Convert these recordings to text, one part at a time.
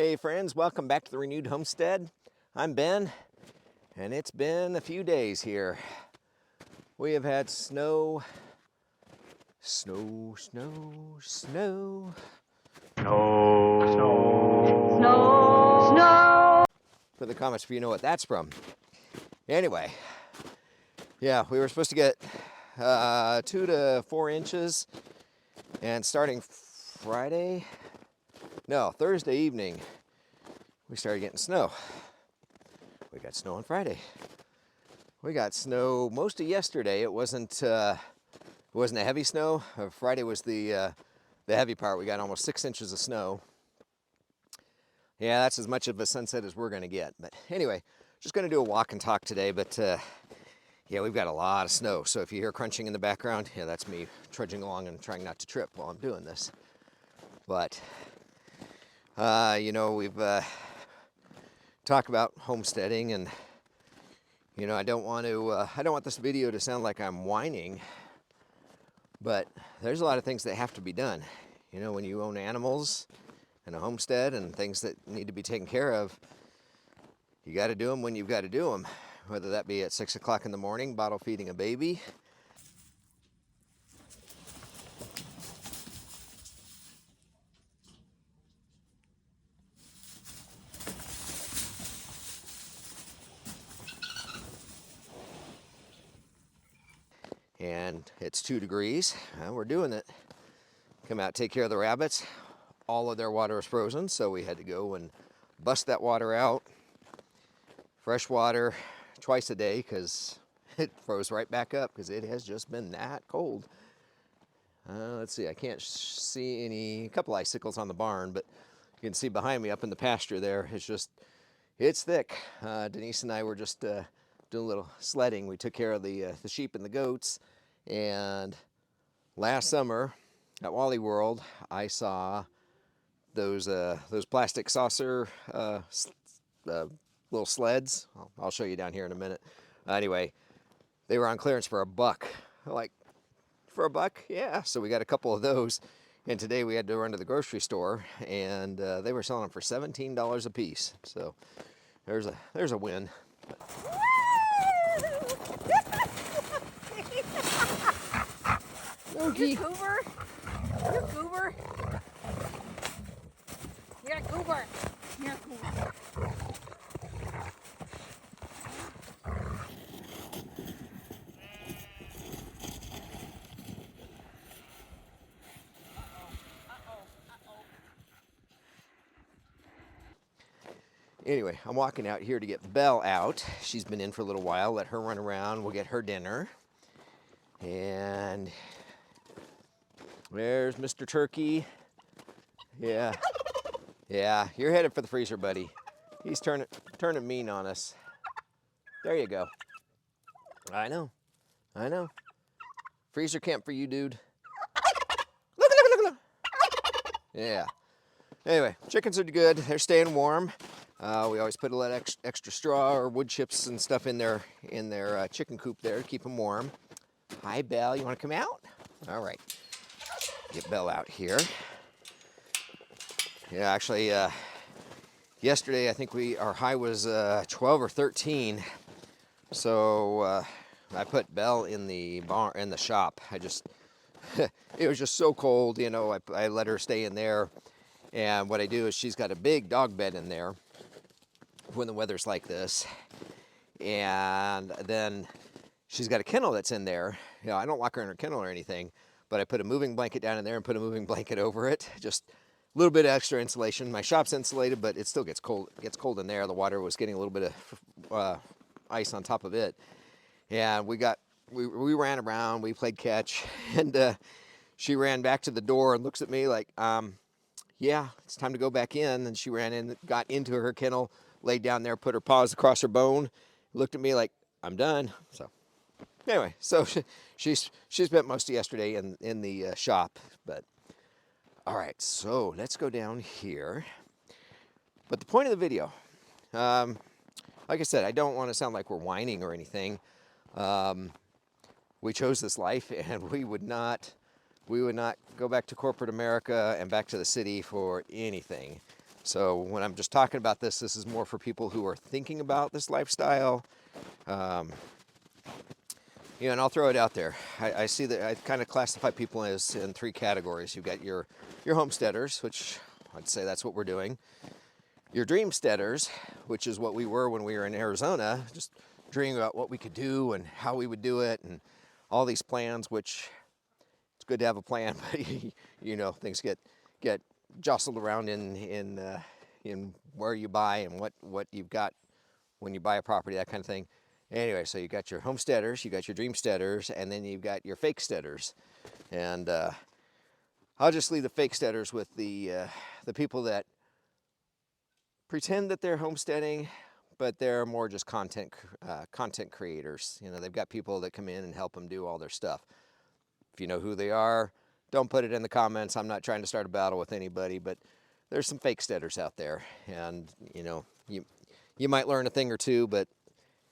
Hey friends, welcome back to the Renewed Homestead. I'm Ben, and it's been a few days here. We have had snow. Snow. Put in the comments if you know what that's from. Anyway, yeah, we were supposed to get 2 to 4 inches, and starting Thursday evening, we started getting snow. We got snow on Friday. We got snow most of yesterday. It wasn't a heavy snow. Friday was the heavy part. We got almost 6 inches of snow. Yeah, that's as much of a sunset as we're going to get. But anyway, just going to do a walk and talk today. But yeah, we've got a lot of snow. So if you hear crunching in the background, yeah, that's me trudging along and trying not to trip while I'm doing this. But you know, we've talked about homesteading, and you know, I don't want this video to sound like I'm whining, but there's a lot of things that have to be done. You know, when you own animals and a homestead and things that need to be taken care of, you got to do them when you've got to do them, whether that be at 6 o'clock in the morning, bottle feeding a baby. And it's 2 degrees. We're doing it. Come out, take care of the rabbits. All of their water is frozen, so we had to go and bust that water out. Fresh water twice a day because it froze right back up because it has just been that cold. Let's see, I can't see a couple icicles on the barn, but you can see behind me up in the pasture there, it's thick. Denise and I were just doing a little sledding. We took care of the sheep and the goats, and last summer at Wally World, I saw those plastic saucer little sleds. I'll show you down here in a minute. Anyway, they were on clearance for $1. Like, for $1? Yeah. So we got a couple of those, and today we had to run to the grocery store, and they were selling them for $17 a piece. So there's a win. You're goober. You're goober. You're a goober. You're a goober. Anyway, I'm walking out here to get Belle out. She's been in for a little while. Let her run around. We'll get her dinner. And there's Mr. Turkey. Yeah. Yeah, you're headed for the freezer, buddy. He's turning mean on us. There you go. I know. Freezer camp for you, dude. Look. Yeah. Anyway, chickens are good. They're staying warm. We always put a little extra straw or wood chips and stuff in their chicken coop there to keep them warm. Hi, Belle. You want to come out? All right. Get Belle out here. Yeah, actually, yesterday I think our high was 12 or 13. So I put Belle in the shop. It was just so cold, you know. I let her stay in there, and what I do is she's got a big dog bed in there when the weather's like this, and then she's got a kennel that's in there. You know, I don't lock her in her kennel or anything, but I put a moving blanket down in there and put a moving blanket over it. Just a little bit of extra insulation. My shop's insulated, but it still gets cold. It gets cold in there. The water was getting a little bit of ice on top of it. And we ran around, we played catch, and she ran back to the door and looks at me like, yeah, it's time to go back in. And she ran in, got into her kennel, laid down there, put her paws across her bone, looked at me like, I'm done. So anyway, so she spent most of yesterday in the shop. But all right, so let's go down here. But the point of the video, like I said, I don't want to sound like we're whining or anything. We chose this life, and we would not go back to corporate America and back to the city for anything. So when I'm just talking about this, this is more for people who are thinking about this lifestyle. And I'll throw it out there. I see that I kind of classify people as in three categories. You've got your homesteaders, which I'd say that's what we're doing. Your Dreamsteaders, which is what we were when we were in Arizona, just dreaming about what we could do and how we would do it and all these plans, which it's good to have a plan, but things get jostled around in where you buy and what you've got when you buy a property, that kind of thing. Anyway, so you got your homesteaders, you got your Dreamsteaders, and then you've got your Fakesteaders. And I'll just leave the Fakesteaders with the people that pretend that they're homesteading, but they're more just content creators. They've got people that come in and help them do all their stuff. If you know who they are, don't put it in the comments. I'm not trying to start a battle with anybody, but there's some Fakesteaders out there, and you might learn a thing or two, but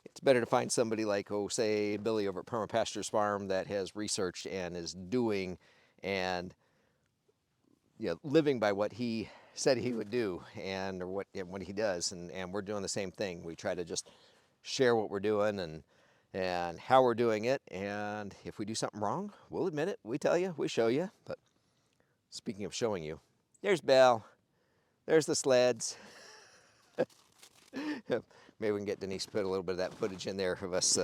it's better to find somebody like, say, Billy over at Permapastures Farm that has researched and is doing and living by what he said he would do or what he does. And we're doing the same thing. We try to just share what we're doing and how we're doing it. And if we do something wrong, we'll admit it. We tell you, we show you. But speaking of showing you, there's Belle. There's the sleds. Maybe we can get Denise to put a little bit of that footage in there of us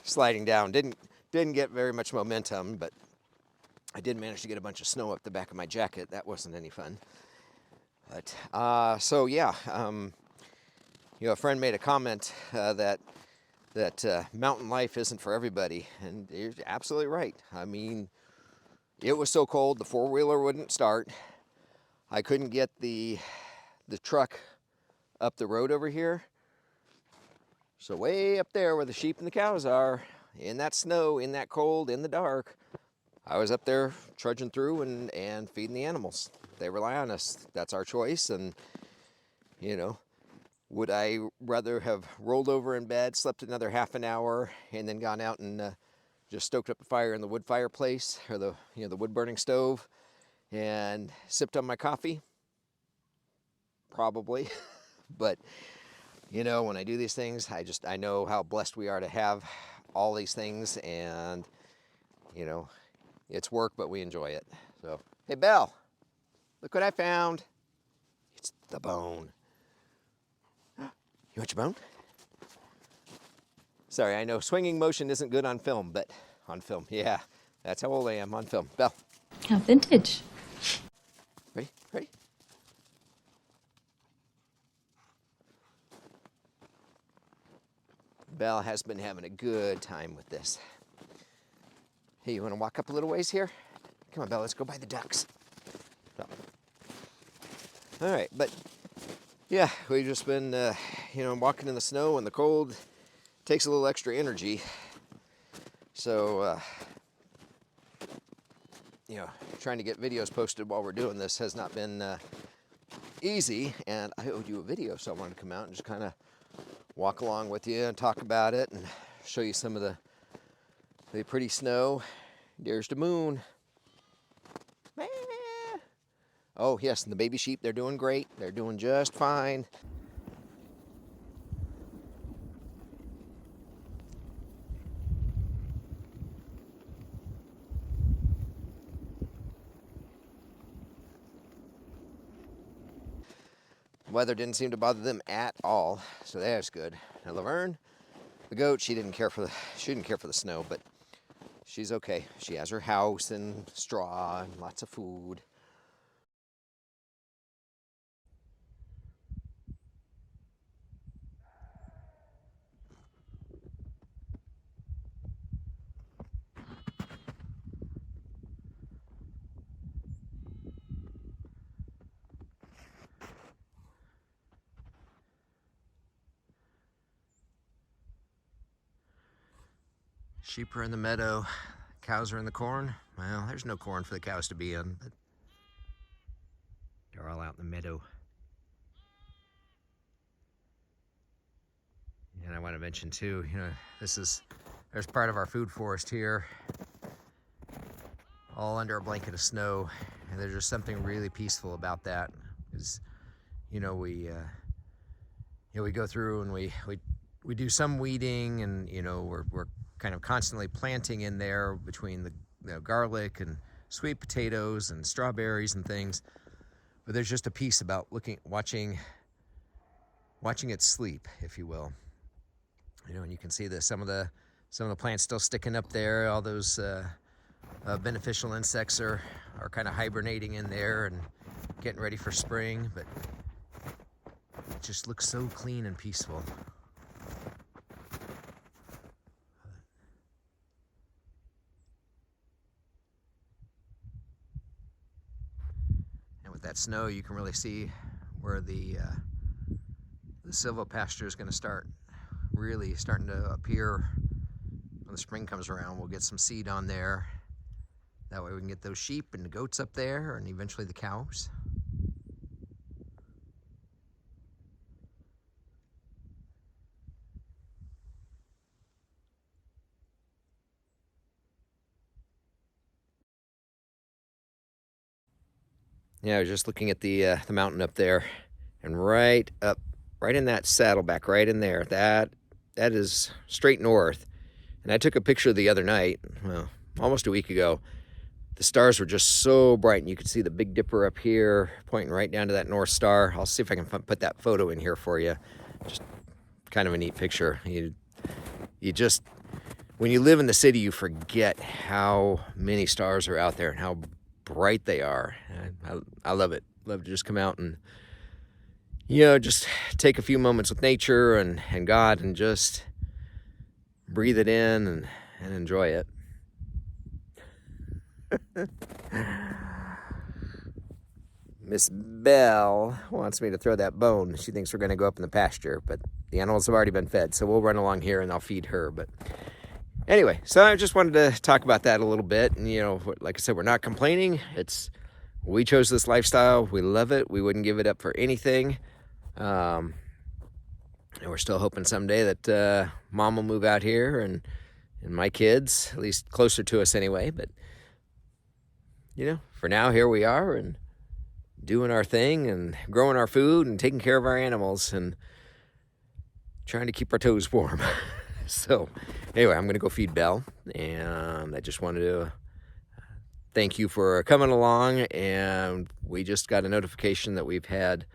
sliding down. Didn't get very much momentum, but I did manage to get a bunch of snow up the back of my jacket. That wasn't any fun. But so yeah, a friend made a comment that mountain life isn't for everybody, and you're absolutely right. I mean, it was so cold the four-wheeler wouldn't start. I couldn't get the truck up the road over here. So way up there where the sheep and the cows are, in that snow, in that cold, in the dark, I was up there trudging through and feeding the animals. They rely on us. That's our choice. And, would I rather have rolled over in bed, slept another half an hour, and then gone out and just stoked up a fire in the wood fireplace or the wood burning stove and sipped on my coffee? Probably. But when I do these things, I know how blessed we are to have all these things, and it's work, but we enjoy it. So, hey Belle, look what I found. It's the bone. You want your bone? Sorry, I know swinging motion isn't good on film, but on film, yeah, that's how old I am on film. Belle. How vintage. Ready? Belle has been having a good time with this. Hey, you want to walk up a little ways here? Come on, Belle, let's go by the ducks. So. All right, but yeah, we've just been, walking in the snow and the cold. Takes a little extra energy. So, trying to get videos posted while we're doing this has not been easy. And I owed you a video, so I wanted to come out and just kind of walk along with you and talk about it and show you some of the pretty snow. There's the moon. Oh yes, and the baby sheep, they're doing great. They're doing just fine. Weather didn't seem to bother them at all, so that's good. Now Laverne, the goat, she didn't care for the snow, but she's okay. She has her house and straw and lots of food. Sheep are in the meadow, cows are in the corn. Well, there's no corn for the cows to be in, but they're all out in the meadow. And I want to mention too, there's part of our food forest here, all under a blanket of snow, and there's just something really peaceful about that. Because, we go through and we do some weeding, and we're kind of constantly planting in there between the garlic and sweet potatoes and strawberries and things. But there's just a piece about watching it sleep, if you will. And you can see that some of the plants still sticking up there. All those beneficial insects are kind of hibernating in there and getting ready for spring. But it just looks so clean and peaceful. And with that snow, you can really see where the silvopasture is going to start really starting to appear when the spring comes around. We'll get some seed on there. That way we can get those sheep and the goats up there, and eventually the cows. Yeah, I was just looking at the mountain up there, and right in that saddleback, right in there, that is straight north. And I took a picture the other night, well, almost a week ago. The stars were just so bright, and you could see the Big Dipper up here pointing right down to that North Star. I'll see if I can put that photo in here for you. Just kind of a neat picture. You just, when you live in the city, you forget how many stars are out there and how bright they are. I love it. Love to just come out and just take a few moments with nature and God, and just breathe it in and enjoy it. Miss Belle wants me to throw that bone. She thinks we're going to go up in the pasture, but the animals have already been fed, so we'll run along here and I'll feed her. But anyway, so I just wanted to talk about that a little bit. And like I said, we're not complaining. We chose this lifestyle. We love it. We wouldn't give it up for anything. And we're still hoping someday that Mom will move out here and my kids, at least closer to us anyway. But for now, here we are, and doing our thing and growing our food and taking care of our animals and trying to keep our toes warm. So anyway, I'm going to go feed Belle, and I just wanted to thank you for coming along. And we just got a notification that we've had,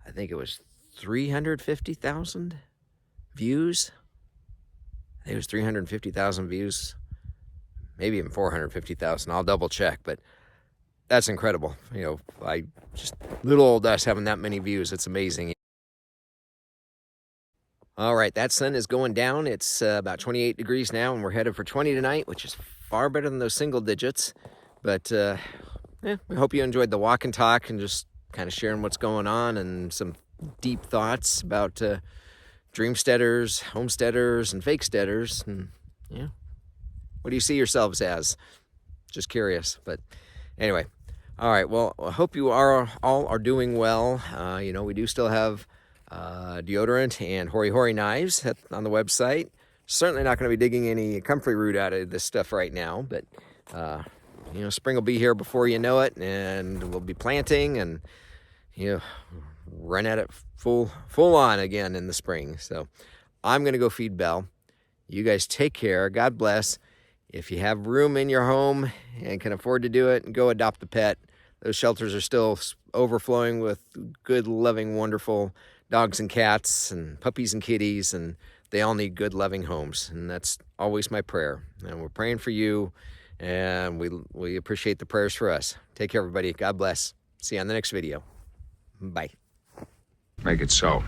I think it was 350,000 views. I think it was 350,000 views, maybe even 450,000. I'll double check, but that's incredible. Little old us having that many views. It's amazing. All right, that sun is going down. It's about 28 degrees now, and we're headed for 20 tonight, which is far better than those single digits. But we hope you enjoyed the walk and talk and just kind of sharing what's going on and some deep thoughts about Dreamsteaders, Homesteaders, and Fakesteaders. And what do you see yourselves as? Just curious. But anyway, all right. Well, I hope you all are doing well. We do still have deodorant and hori knives on the website. Certainly not going to be digging any comfrey root out of this stuff right now, but spring will be here before you know it, and we'll be planting and run at it full on again in the spring. So I'm going to go feed Belle. You guys take care. God bless. If you have room in your home and can afford to do it, go adopt a pet. Those shelters are still overflowing with good, loving, wonderful dogs and cats and puppies and kitties, and they all need good, loving homes. And that's always my prayer. And we're praying for you, and we appreciate the prayers for us. Take care, everybody. God bless. See you on the next video. Bye. Make it so.